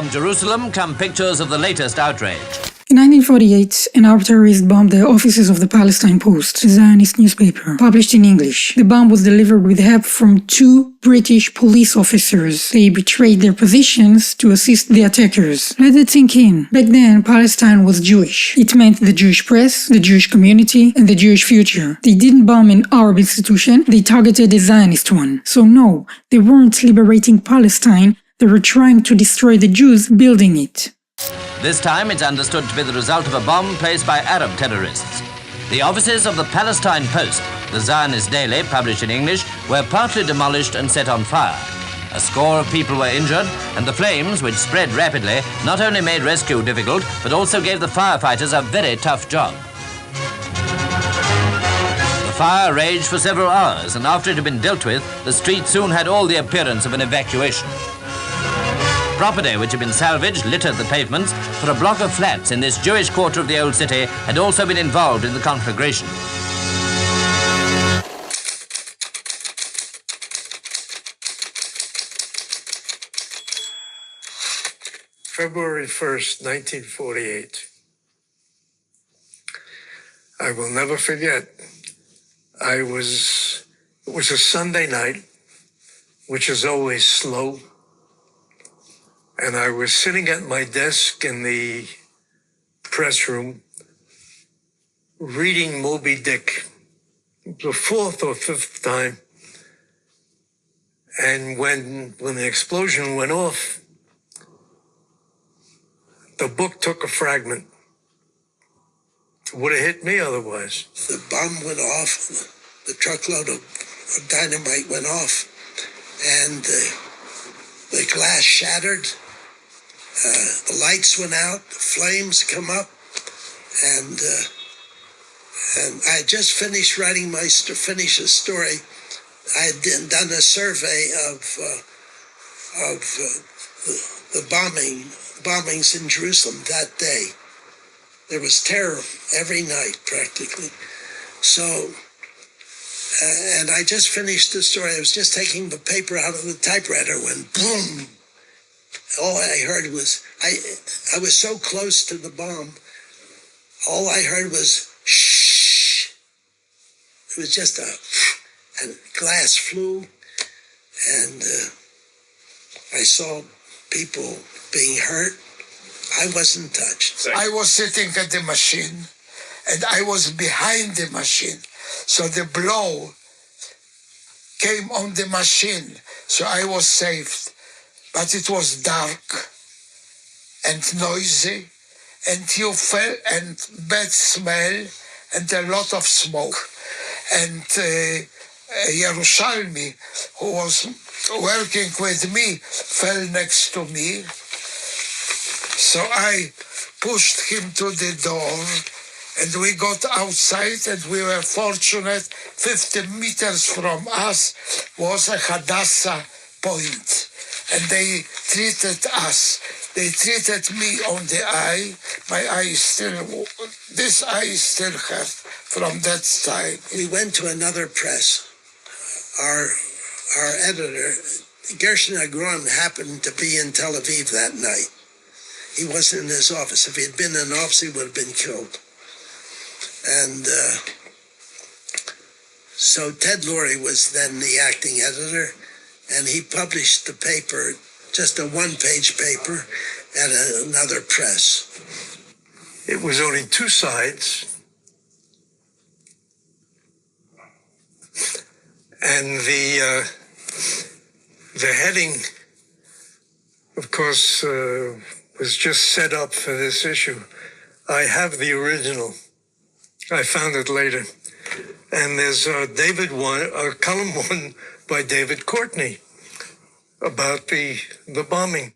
From Jerusalem come pictures of the latest outrage. In 1948, an armed terrorist bombed the offices of the Palestine Post, a Zionist newspaper, published in English. The bomb was delivered with help from 2 British police officers. They betrayed their positions to assist the attackers. Let it sink in. Back then, Palestine was Jewish. It meant the Jewish press, the Jewish community, and the Jewish future. They didn't bomb an Arab institution, they targeted a Zionist one. So no, they weren't liberating Palestine, they were trying to destroy the Jews building it. This time it's understood to be the result of a bomb placed by Arab terrorists. The offices of the Palestine Post, the Zionist daily published in English, were partly demolished and set on fire. A score of people were injured, and the flames, which spread rapidly, not only made rescue difficult, but also gave the firefighters a very tough job. The fire raged for several hours, and after it had been dealt with, the street soon had all the appearance of an evacuation. Property which had been salvaged littered the pavements, for a block of flats in this Jewish quarter of the old city had also been involved in the conflagration. February 1st, 1948. I will never forget. It was a Sunday night, which is always slow. And I was sitting at my desk in the press room reading Moby Dick, the 4th or 5th time. And when the explosion went off, the book took a fragment. It would have hit me otherwise. The bomb went off, the truckload of dynamite went off, and the glass shattered. The lights went out, the flames come up, and I had just finished writing a story. I had done a survey of the bombings in Jerusalem that day. There was terror every night, practically. So, and I just finished the story. I was just taking the paper out of the typewriter when boom. All I heard was, I was so close to the bomb, all I heard was, shh. It was just and glass flew, and I saw people being hurt. I wasn't touched. I was sitting at the machine, and I was behind the machine. So the blow came on the machine, so I was saved. But it was dark and noisy, and you felt and bad smell and a lot of smoke. And Yerushalmi, who was working with me, fell next to me. So I pushed him to the door, and we got outside, and we were fortunate. 50 meters from us was a Hadassah point. And they treated us. They treated me on the eye. My eye this eye still hurt from that time. We went to another press. Our editor, Gershon Agron, happened to be in Tel Aviv that night. He wasn't in his office. If he had been in an office, he would have been killed. And so Ted Lurie was then the acting editor. And he published the paper, just a 1-page paper, at another press. It was only 2 sides. And the heading, of course, was just set up for this issue. I have the original. I found it later. And there's column 1 by David Courtney about the bombing.